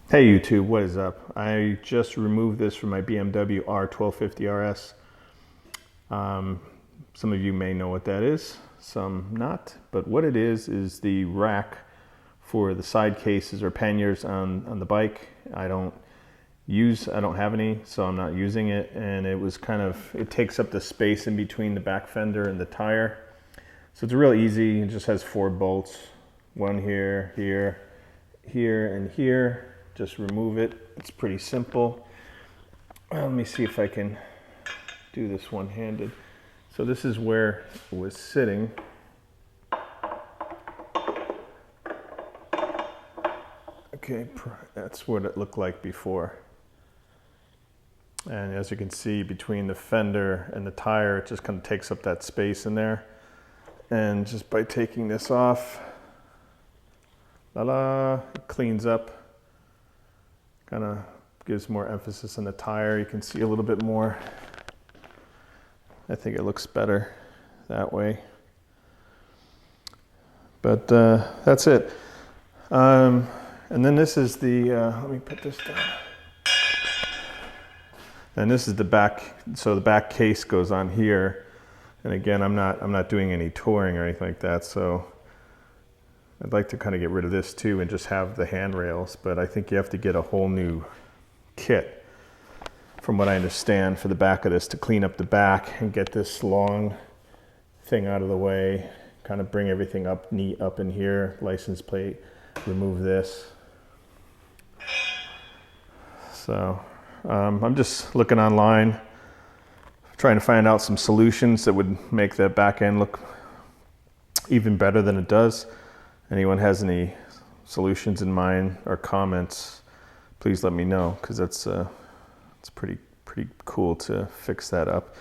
Hey YouTube, what is up? I just removed this from my BMW R1250 RS. Some of you may know what that is, some not. But what it is the rack for the side cases or panniers on the bike. I don't have any, so I'm not using it. And it takes up the space in between the back fender and the tire. So it's real easy. It just has 4 bolts, one here, here, here, and here. Just remove it. It's pretty simple. Let me see if I can do this one-handed. So this is where it was sitting. Okay, that's what it looked like before. And as you can see, between the fender and the tire, it just kind of takes up that space in there. And just by taking this off, it cleans up. Kind of gives more emphasis on the tire. You can see a little bit more. I think it looks better that way. But that's it. And then this is the, let me put this down. And this is the back, so the back case goes on here. And again, I'm not doing any touring or anything like that, so I'd like to kind of get rid of this too and just have the handrails, but I think you have to get a whole new kit, from what I understand, for the back of this to clean up the back and get this long thing out of the way, kind of bring everything up neat up in here, license plate, remove this. So I'm just looking online, trying to find out some solutions that would make the back end look even better than it does. Anyone has any solutions in mind or comments, please let me know, because it's pretty cool to fix that up.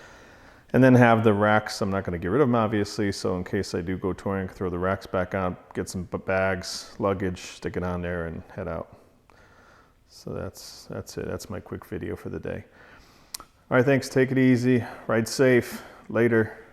And then have the racks. I'm not going to get rid of them, obviously, so in case I do go touring, throw the racks back on, get some bags, luggage, stick it on there, and head out. So that's it. That's my quick video for the day. All right, thanks. Take it easy. Ride safe. Later.